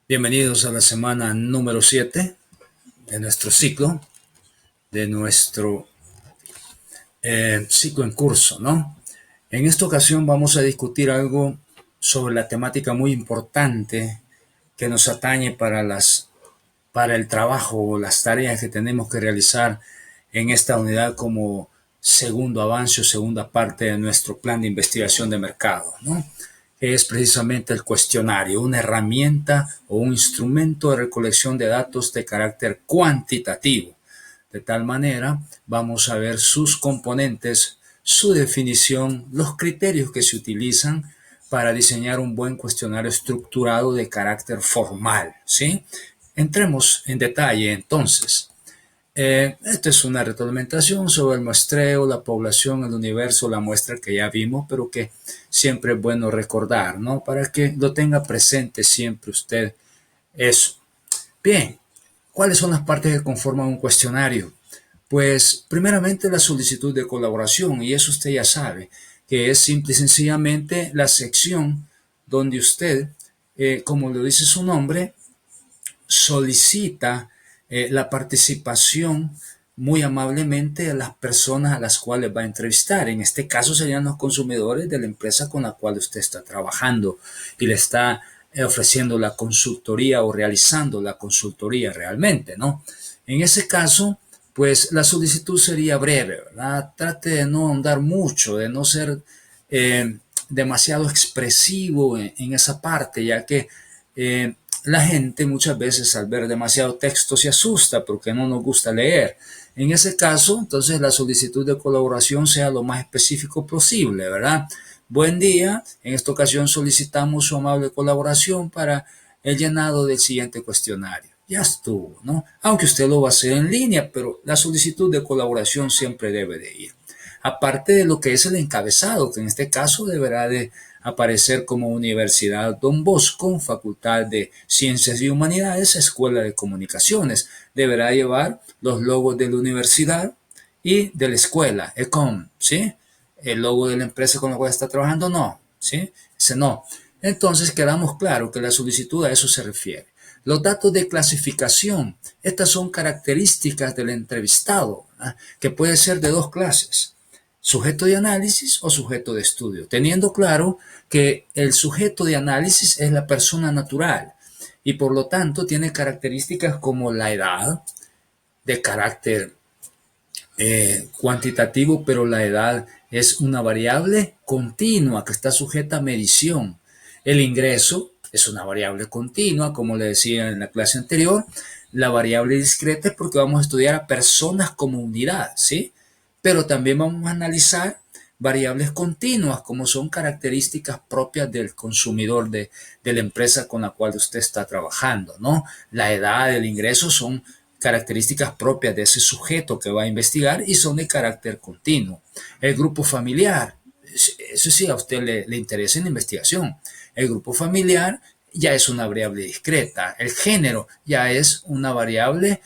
Bienvenidos a la semana número 7 de nuestro ciclo, de nuestro ciclo en curso, ¿no? En esta ocasión vamos a discutir algo sobre la temática muy importante que nos atañe para el trabajo o las tareas que tenemos que realizar en esta unidad como segundo avance o segunda parte de nuestro plan de investigación de mercado, ¿no? Es precisamente el cuestionario, una herramienta o un instrumento de recolección de datos de carácter cuantitativo. De tal manera, vamos a ver sus componentes, su definición, los criterios que se utilizan para diseñar un buen cuestionario estructurado de carácter formal, ¿sí? Entremos en detalle entonces. Esta es una retroalimentación sobre el muestreo, la población, el universo, la muestra que ya vimos, pero que siempre es bueno recordar, ¿no? Para que lo tenga presente siempre usted eso. Bien, ¿cuáles son las partes que conforman un cuestionario? Pues primeramente la solicitud de colaboración, y eso usted ya sabe, que es simple y sencillamente la sección donde usted, como lo dice su nombre, solicita la participación muy amablemente de las personas a las cuales va a entrevistar. En este caso serían los consumidores de la empresa con la cual usted está trabajando y le está ofreciendo la consultoría o realizando la consultoría realmente, ¿no? En ese caso, pues la solicitud sería breve, ¿verdad? Trate de no ahondar mucho, de no ser demasiado expresivo en esa parte, ya que la gente muchas veces al ver demasiado texto se asusta porque no nos gusta leer. En ese caso, entonces la solicitud de colaboración sea lo más específico posible, ¿verdad? Buen día, en esta ocasión solicitamos su amable colaboración para el llenado del siguiente cuestionario. Ya estuvo, ¿no? Aunque usted lo va a hacer en línea, pero la solicitud de colaboración siempre debe de ir. Aparte de lo que es el encabezado, que en este caso deberá de aparecer como Universidad Don Bosco, Facultad de Ciencias y Humanidades, Escuela de Comunicaciones. Deberá llevar los logos de la universidad y de la escuela, ECOM, ¿sí? El logo de la empresa con la cual está trabajando, no, ¿sí? Ese no. Entonces quedamos claro que la solicitud a eso se refiere. Los datos de clasificación, estas son características del entrevistado, ¿verdad? Que puede ser de dos clases: sujeto de análisis o sujeto de estudio, teniendo claro que el sujeto de análisis es la persona natural y por lo tanto tiene características como la edad, de carácter cuantitativo, pero la edad es una variable continua que está sujeta a medición. El ingreso es una variable continua, como le decía en la clase anterior. La variable discreta es porque vamos a estudiar a personas como unidad, ¿sí? Pero también vamos a analizar variables continuas, como son características propias del consumidor de la empresa con la cual usted está trabajando, ¿no? La edad, el ingreso son características propias de ese sujeto que va a investigar y son de carácter continuo. El grupo familiar, eso sí a usted le interesa en la investigación. El grupo familiar ya es una variable discreta. El género ya es una variable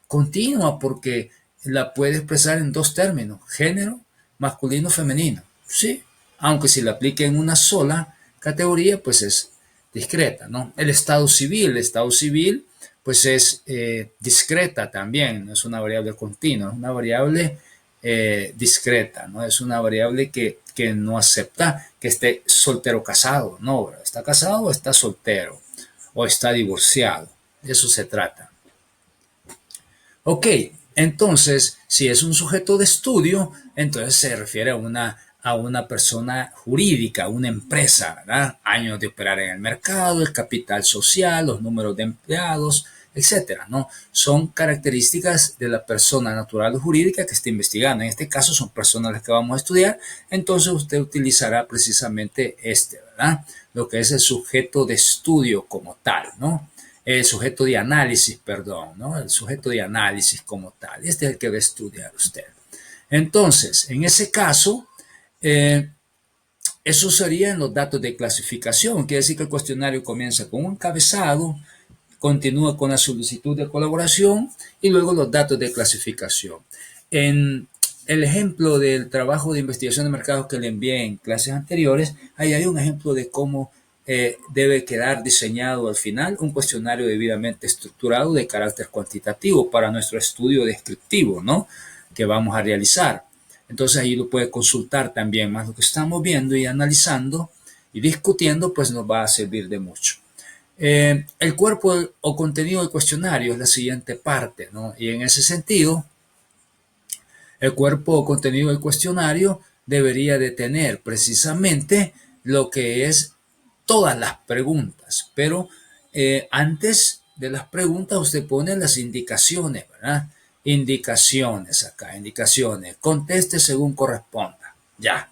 continua porque la puede expresar en dos términos: género masculino, femenino. Sí, aunque si la aplique en una sola categoría, pues es discreta, ¿no? El estado civil pues es discreta también, no es una variable continua, es una variable discreta, ¿no? Es una variable que no acepta que esté soltero o casado, no, ¿verdad? Está casado o está soltero, o está divorciado, de eso se trata. Ok, entonces, si es un sujeto de estudio, entonces se refiere a una persona jurídica, una empresa, ¿verdad? Años de operar en el mercado, el capital social, los números de empleados, etcétera, ¿no? Son características de la persona natural o jurídica que está investigando. En este caso son personas las que vamos a estudiar, entonces usted utilizará precisamente ¿verdad? Lo que es el sujeto de estudio como tal, ¿no? El sujeto de análisis, perdón, ¿no? El sujeto de análisis como tal. Este es el que va a estudiar usted. Entonces, en ese caso, eh, eso serían los datos de clasificación. Quiere decir que el cuestionario comienza con un encabezado, continúa con la solicitud de colaboración y luego los datos de clasificación. En el ejemplo del trabajo de investigación de mercados que le envié en clases anteriores, ahí hay un ejemplo de cómo debe quedar diseñado al final un cuestionario debidamente estructurado de carácter cuantitativo para nuestro estudio descriptivo, ¿no? Que vamos a realizar. Entonces ahí lo puede consultar también, más lo que estamos viendo y analizando y discutiendo, pues nos va a servir de mucho. El cuerpo o contenido del cuestionario es la siguiente parte, ¿no? Y en ese sentido, el cuerpo o contenido del cuestionario debería de tener precisamente lo que es todas las preguntas, pero antes de las preguntas usted pone las indicaciones, ¿verdad? Indicaciones acá, indicaciones. Conteste según corresponda. Ya.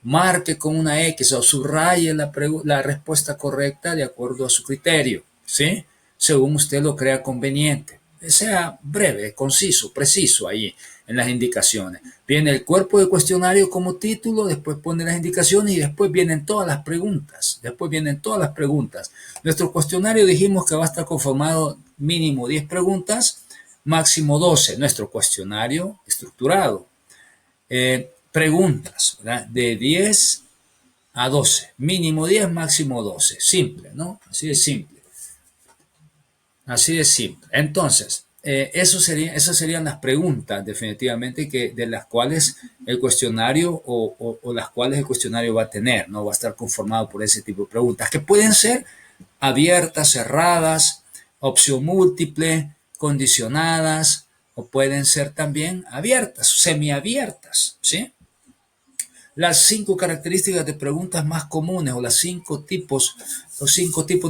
Marque con una X o subraye la respuesta correcta de acuerdo a su criterio, ¿sí? Según usted lo crea conveniente. Sea breve, conciso, preciso ahí en las indicaciones. Viene el cuerpo del cuestionario como título, después pone las indicaciones y después vienen todas las preguntas. Después vienen todas las preguntas. Nuestro cuestionario dijimos que va a estar conformado mínimo 10 preguntas, máximo 12. Nuestro cuestionario estructurado. Preguntas, ¿verdad? De 10 a 12, mínimo 10, máximo 12, simple, ¿no? Así de simple, así de simple. Entonces, esas serían las preguntas definitivamente de las cuales el cuestionario o las cuales el cuestionario va a tener, ¿no? Va a estar conformado por ese tipo de preguntas, que pueden ser abiertas, cerradas, opción múltiple, condicionadas, o pueden ser también abiertas, semiabiertas, ¿sí? Las 5 características de preguntas más comunes o los 5 tipos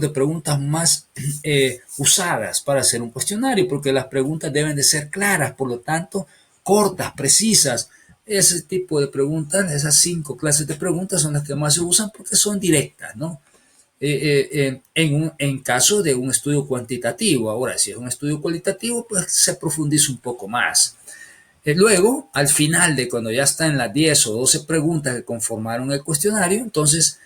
de preguntas más usadas para hacer un cuestionario, porque las preguntas deben de ser claras, por lo tanto, cortas, precisas. Ese tipo de preguntas, esas 5 clases de preguntas son las que más se usan porque son directas, ¿no? En caso de un estudio cuantitativo. Ahora, si es un estudio cualitativo, pues se profundiza un poco más. Luego, al final de cuando ya está en las 10 o 12 preguntas que conformaron el cuestionario, entonces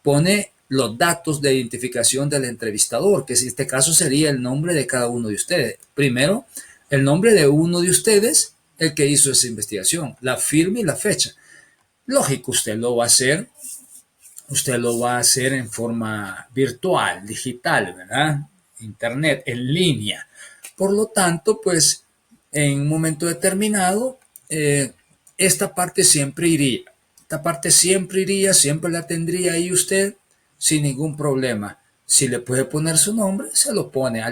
pone los datos de identificación del entrevistador, que en este caso sería el nombre de cada uno de ustedes. Primero, el nombre de uno de ustedes, el que hizo esa investigación, la firma y la fecha. Lógico, usted lo va a hacer en forma virtual, digital, ¿verdad? Internet, en línea. Por lo tanto, pues en un momento determinado, esta parte siempre iría. Esta parte siempre iría, siempre la tendría ahí usted sin ningún problema. Si le puede poner su nombre, se lo pone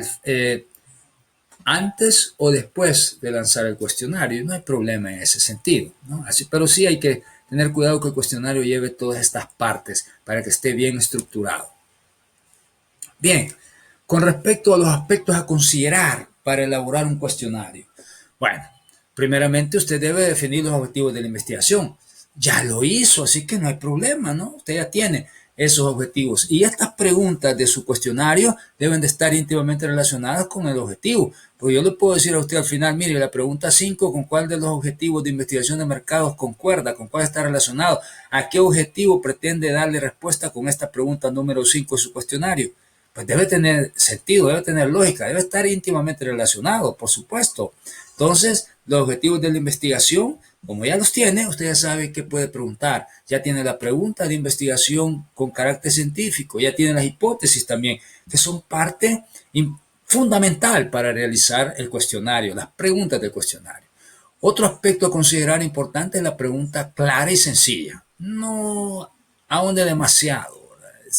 antes o después de lanzar el cuestionario. No hay problema en ese sentido, ¿no? Así, pero sí hay que tener cuidado que el cuestionario lleve todas estas partes para que esté bien estructurado. Bien, con respecto a los aspectos a considerar para elaborar un cuestionario. Bueno, primeramente usted debe definir los objetivos de la investigación. Ya lo hizo, así que no hay problema, ¿no? Usted ya tiene esos objetivos. Y estas preguntas de su cuestionario deben de estar íntimamente relacionadas con el objetivo. Porque yo le puedo decir a usted al final, mire, la pregunta 5, ¿con cuál de los objetivos de investigación de mercados concuerda? ¿Con cuál está relacionado? ¿A qué objetivo pretende darle respuesta con esta pregunta número 5 de su cuestionario? Pues debe tener sentido, debe tener lógica, debe estar íntimamente relacionado, por supuesto. Entonces, los objetivos de la investigación, como ya los tiene, usted ya sabe qué puede preguntar. Ya tiene la pregunta de investigación con carácter científico, ya tiene las hipótesis también, que son parte fundamental para realizar el cuestionario, las preguntas del cuestionario. Otro aspecto a considerar importante es la pregunta clara y sencilla. No ahonde demasiado.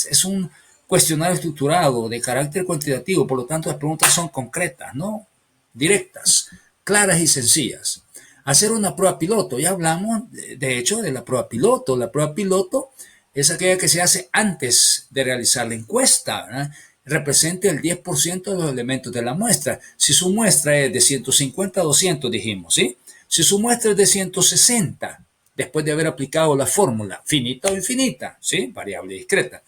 Es un cuestionario estructurado de carácter cuantitativo, por lo tanto las preguntas son concretas, ¿no? Directas, claras y sencillas. Hacer una prueba piloto, ya hablamos de hecho de la prueba piloto. La prueba piloto es aquella que se hace antes de realizar la encuesta, ¿verdad? Representa el 10% de los elementos de la muestra. Si su muestra es de 150 a 200, dijimos, ¿sí? Si su muestra es de 160, después de haber aplicado la fórmula finita o infinita, ¿sí? Variable discreta.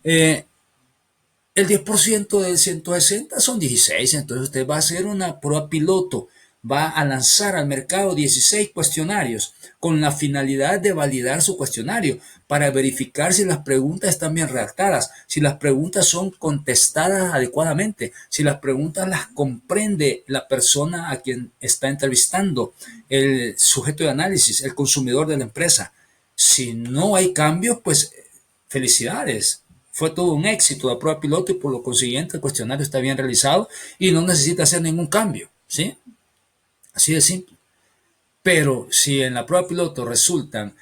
El 10% del 160 son 16, entonces usted va a hacer una prueba piloto, va a lanzar al mercado 16 cuestionarios con la finalidad de validar su cuestionario para verificar si las preguntas están bien redactadas, si las preguntas son contestadas adecuadamente, si las preguntas las comprende la persona a quien está entrevistando, el sujeto de análisis, el consumidor de la empresa. Si no hay cambios, pues felicidades. fue todo un éxito de prueba piloto y por lo consiguiente el cuestionario está bien realizado y no necesita hacer ningún cambio, ¿sí? Así de simple. Pero si en la prueba piloto resultan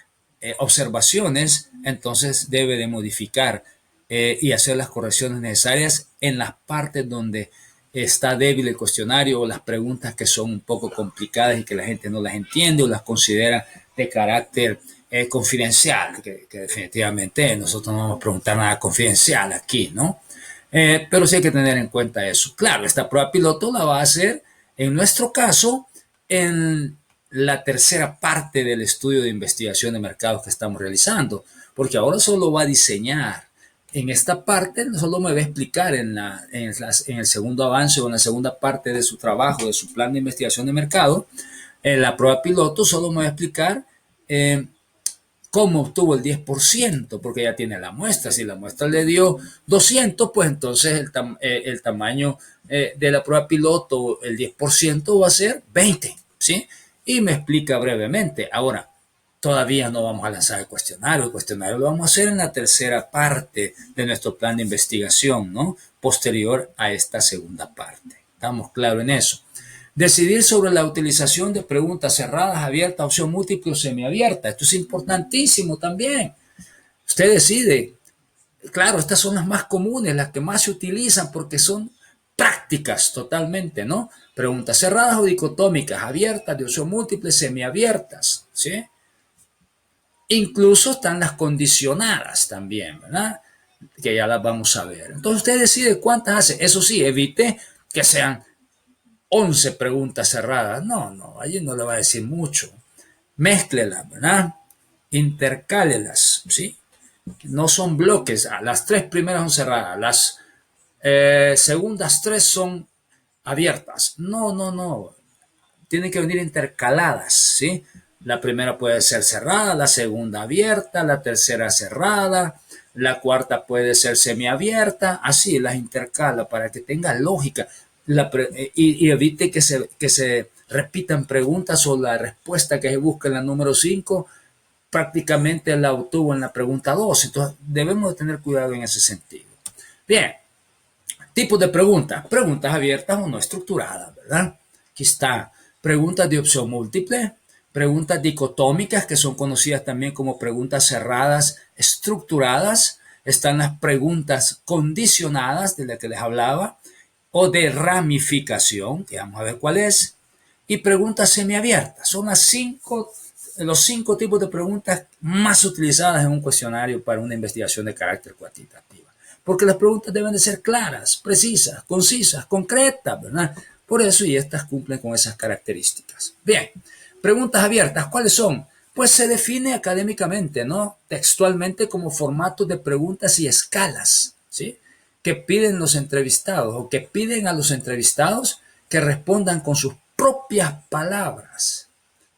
observaciones, entonces debe de modificar y hacer las correcciones necesarias en las partes donde está débil el cuestionario o las preguntas que son un poco complicadas y que la gente no las entiende o las considera de carácter confidencial, que definitivamente nosotros no vamos a preguntar nada confidencial aquí, ¿no? Pero sí hay que tener en cuenta eso. Claro, esta prueba piloto la va a hacer, en nuestro caso, en la tercera parte del estudio de investigación de mercados que estamos realizando, porque ahora solo va a diseñar. En esta parte solo me va a explicar en el segundo avance o en la segunda parte de su trabajo, de su plan de investigación de mercado. En la prueba piloto solo me va a explicar cómo obtuvo el 10%, porque ya tiene la muestra. Si la muestra le dio 200, pues entonces el tamaño de la prueba piloto, el 10% va a ser 20, ¿sí? Y me explica brevemente. Ahora, todavía no vamos a lanzar el cuestionario. El cuestionario lo vamos a hacer en la tercera parte de nuestro plan de investigación, ¿no? Posterior a esta segunda parte. ¿Estamos claros en eso? Decidir sobre la utilización de preguntas cerradas, abiertas, opción múltiple o semiabierta. Esto es importantísimo también. Usted decide. Claro, estas son las más comunes, las que más se utilizan porque son prácticas totalmente, ¿no? Preguntas cerradas o dicotómicas, abiertas, de opción múltiple, semiabiertas, ¿sí? Incluso están las condicionadas también, ¿verdad? Que ya las vamos a ver. Entonces usted decide cuántas hace. Eso sí, evite que sean 11 preguntas cerradas. No, allí no le va a decir mucho. Mézclelas, ¿verdad? Intercálelas, ¿sí? No son bloques. Las 3 primeras son cerradas. Las segundas 3 son abiertas. No. Tienen que venir intercaladas, ¿sí? La primera puede ser cerrada, la segunda abierta, la tercera cerrada, la cuarta puede ser semiabierta, así las intercala para que tenga lógica y evite que se repitan preguntas o la respuesta que se busca en la número 5 prácticamente la obtuvo en la pregunta 2. Entonces debemos de tener cuidado en ese sentido. Bien, tipos de preguntas. Preguntas abiertas o no estructuradas, ¿verdad? Aquí está. Preguntas de opción múltiple, preguntas dicotómicas, que son conocidas también como preguntas cerradas estructuradas. Están las preguntas condicionadas, de las que les hablaba, o de ramificación, que vamos a ver cuál es, y preguntas semiabiertas. Son los 5 tipos de preguntas más utilizadas en un cuestionario para una investigación de carácter cuantitativa. Porque las preguntas deben de ser claras, precisas, concisas, concretas, ¿verdad? Por eso y estas cumplen con esas características. Bien, preguntas abiertas, ¿cuáles son? Pues se define académicamente, ¿no? Textualmente como formatos de preguntas y escalas, ¿sí? Que piden los entrevistados o que piden a los entrevistados que respondan con sus propias palabras.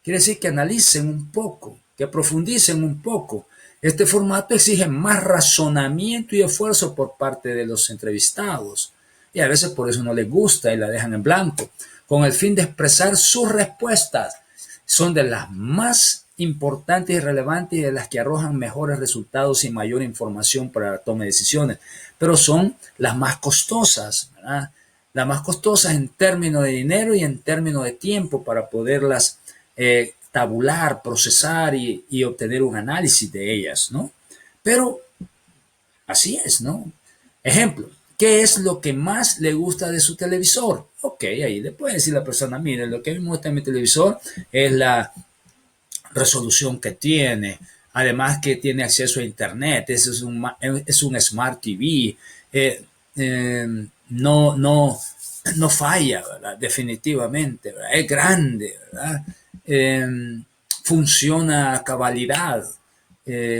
Quiere decir que analicen un poco, que profundicen un poco. Este formato exige más razonamiento y esfuerzo por parte de los entrevistados. Y a veces por eso no les gusta y la dejan en blanco, con el fin de expresar sus respuestas. Son de las más importantes y relevantes y de las que arrojan mejores resultados y mayor información para la toma de decisiones. Pero son las más costosas, ¿verdad? Las más costosas en términos de dinero y en términos de tiempo para poderlas tabular, procesar y obtener un análisis de ellas, ¿no? Pero así es, ¿no? Ejemplo, ¿qué es lo que más le gusta de su televisor? Ok, ahí le puede decir la persona, mire, lo que a mí me gusta de mi televisor es la resolución que tiene, además que tiene acceso a internet, es un Smart TV, no falla, ¿verdad? Definitivamente, ¿verdad? Es grande, ¿verdad? Eh, Funciona a cabalidad,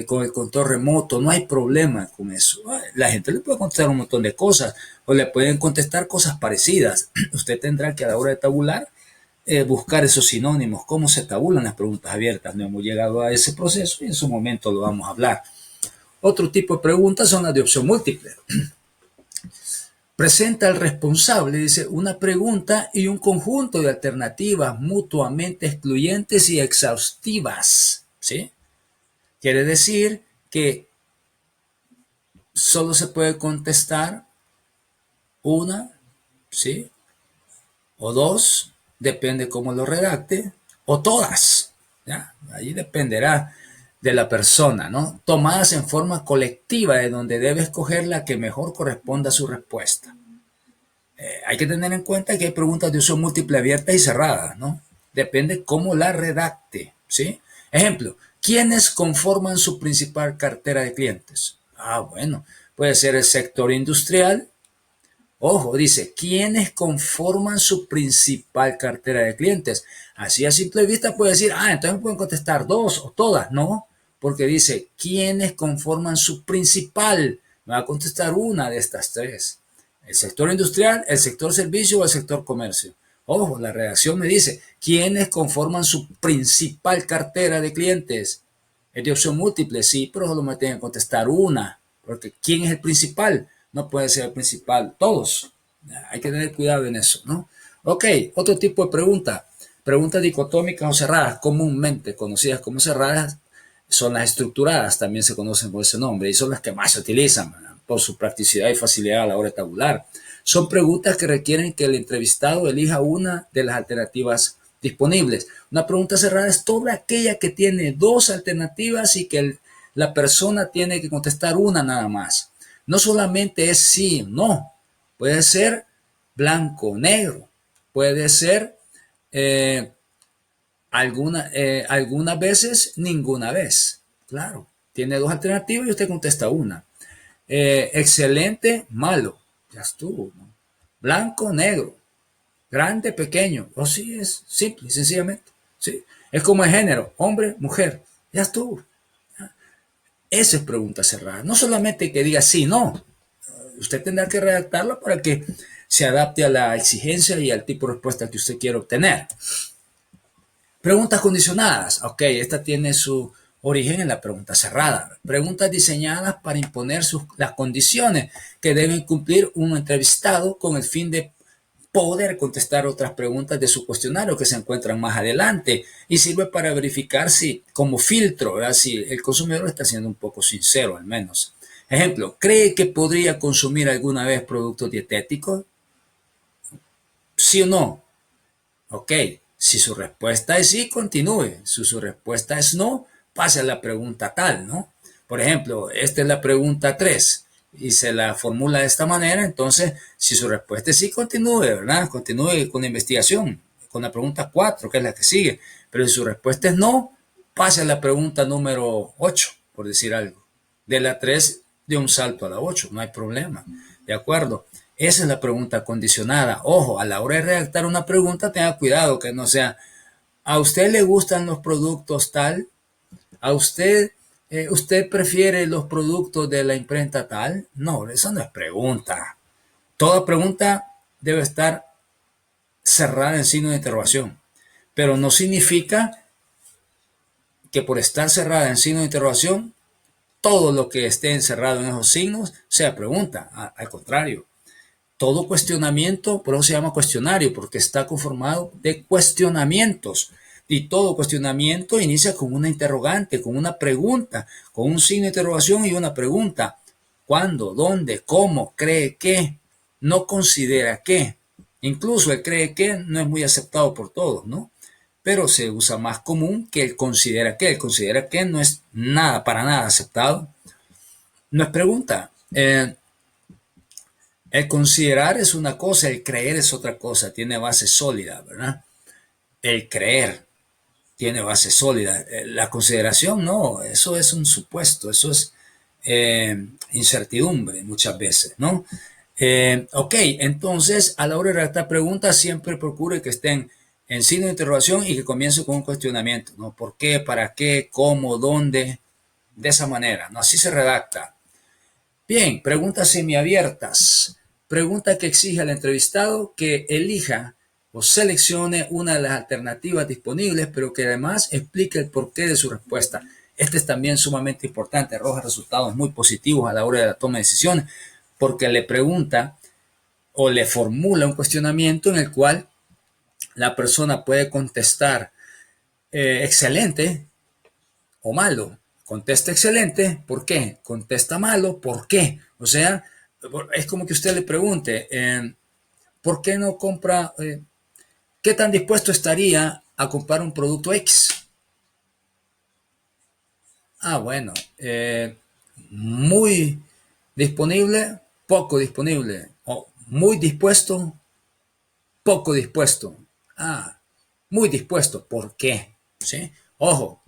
con el control remoto, no hay problema con eso. La gente le puede contestar un montón de cosas o le pueden contestar cosas parecidas. Usted tendrá que a la hora de tabular buscar esos sinónimos, cómo se tabulan las preguntas abiertas. No hemos llegado a ese proceso y en su momento lo vamos a hablar. Otro tipo de preguntas son las de opción múltiple. Presenta al responsable, dice, una pregunta y un conjunto de alternativas mutuamente excluyentes y exhaustivas, ¿sí? Quiere decir que solo se puede contestar una, ¿sí? O dos, depende cómo lo redacte, o todas, ¿ya? Ahí dependerá de la persona, ¿no? Tomadas en forma colectiva, de donde debe escoger la que mejor corresponda a su respuesta. Hay que tener en cuenta que hay preguntas de uso múltiple abiertas y cerradas, ¿no? Depende cómo la redacte, ¿sí? Ejemplo, ¿quiénes conforman su principal cartera de clientes? Ah, bueno, puede ser el sector industrial. Ojo, dice, ¿quiénes conforman su principal cartera de clientes? Así a simple vista puede decir, entonces pueden contestar dos o todas, ¿no? Porque dice, ¿quiénes conforman su principal? Me va a contestar una de estas tres. El sector industrial, el sector servicio o el sector comercio. Ojo, la redacción me dice, ¿quiénes conforman su principal cartera de clientes? Es de opción múltiple, sí, pero solo me tienen que contestar una. Porque ¿quién es el principal? No puede ser el principal, todos. Hay que tener cuidado en eso, ¿no? Ok, otro tipo de pregunta. Preguntas dicotómicas o cerradas, comúnmente conocidas como cerradas, son las estructuradas, también se conocen por ese nombre, y son las que más se utilizan, ¿verdad? Por su practicidad y facilidad a la hora de tabular. Son preguntas que requieren que el entrevistado elija una de las alternativas disponibles. Una pregunta cerrada es toda aquella que tiene dos alternativas y que la persona tiene que contestar una nada más. No solamente es sí o no, puede ser blanco o negro, puede ser eh, algunas veces ninguna vez. Claro, tiene dos alternativas y usted contesta una. Excelente, malo, ya estuvo, ¿no? Blanco, negro, grande, pequeño, o sí es simple, sencillamente. Sí. Es como el género, hombre, mujer, ya estuvo. Esa es pregunta cerrada. No solamente que diga sí, no. Usted tendrá que redactarla para que se adapte a la exigencia y al tipo de respuesta que usted quiere obtener. Preguntas condicionadas. Ok, esta tiene su origen en la pregunta cerrada. Preguntas diseñadas para imponer las condiciones que deben cumplir un entrevistado con el fin de poder contestar otras preguntas de su cuestionario que se encuentran más adelante y sirve para verificar si, como filtro, ¿verdad? Si el consumidor está siendo un poco sincero al menos. Ejemplo, ¿cree que podría consumir alguna vez productos dietéticos? ¿Sí o no? Ok, si su respuesta es sí, continúe. Si su respuesta es no, pase a la pregunta tal, ¿no? Por ejemplo, esta es la pregunta 3 y se la formula de esta manera, entonces, si su respuesta es sí, continúe, ¿verdad? Continúe con la investigación, con la pregunta 4, que es la que sigue. Pero si su respuesta es no, pase a la pregunta número 8, por decir algo. De la 3 de un salto a la 8, no hay problema. ¿De acuerdo? Esa es la pregunta condicionada. Ojo, a la hora de redactar una pregunta, tenga cuidado que no sea, ¿a usted le gustan los productos tal? ¿A usted prefiere los productos de la imprenta tal? No, eso no es pregunta. Toda pregunta debe estar cerrada en signo de interrogación, pero no significa que por estar cerrada en signo de interrogación, todo lo que esté encerrado en esos signos sea pregunta. Al contrario, todo cuestionamiento, por eso se llama cuestionario, porque está conformado de cuestionamientos. Y todo cuestionamiento inicia con una interrogante, con una pregunta, con un signo de interrogación y una pregunta. ¿Cuándo? ¿Dónde? ¿Cómo? ¿Cree que? ¿No considera que? Incluso el cree que no es muy aceptado por todos, ¿no? Pero se usa más común que el considera que. El considera que no es nada, para nada aceptado. No es pregunta. El considerar es una cosa, el creer es otra cosa, tiene base sólida, ¿verdad? El creer tiene base sólida. La consideración no, eso es un supuesto, eso es incertidumbre muchas veces, ¿no? Ok, entonces a la hora de redactar preguntas siempre procure que estén en signo de interrogación y que comience con un cuestionamiento, ¿no? ¿Por qué? ¿Para qué? ¿Cómo? ¿Dónde? De esa manera, ¿no? Así se redacta. Bien, preguntas semiabiertas. Pregunta que exige al entrevistado que elija o seleccione una de las alternativas disponibles, pero que además explique el porqué de su respuesta. Este es también sumamente importante, arroja resultados muy positivos a la hora de la toma de decisiones, porque le pregunta o le formula un cuestionamiento en el cual la persona puede contestar excelente o malo. Contesta excelente, ¿por qué? Contesta malo, ¿por qué? O sea, es como que usted le pregunte, ¿por qué no compra? ¿Qué tan dispuesto estaría a comprar un producto X? Ah, bueno, muy disponible, poco disponible, o muy dispuesto, poco dispuesto. Ah, muy dispuesto, ¿por qué? ¿Sí? Ojo,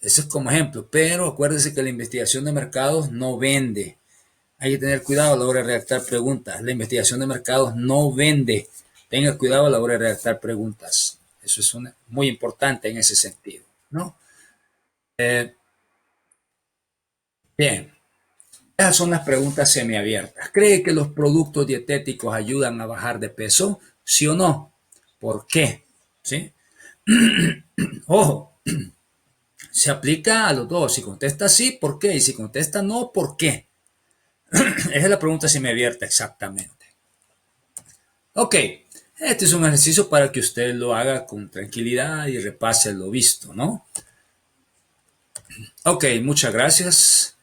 eso es como ejemplo, pero acuérdese que la investigación de mercados no vende. Hay que tener cuidado a la hora de redactar preguntas. La investigación de mercados no vende. Tenga cuidado a la hora de redactar preguntas. Eso es muy importante en ese sentido, ¿no? Eh, bien, esas son las preguntas semiabiertas. ¿Cree que los productos dietéticos ayudan a bajar de peso? ¿Sí o no? ¿Por qué? ¿Sí? Ojo, se aplica a los dos. Si contesta sí, ¿por qué? Y si contesta no, ¿por qué? Esa es la pregunta semiabierta exactamente. Ok, este es un ejercicio para que usted lo haga con tranquilidad y repase lo visto, ¿no? Ok, muchas gracias.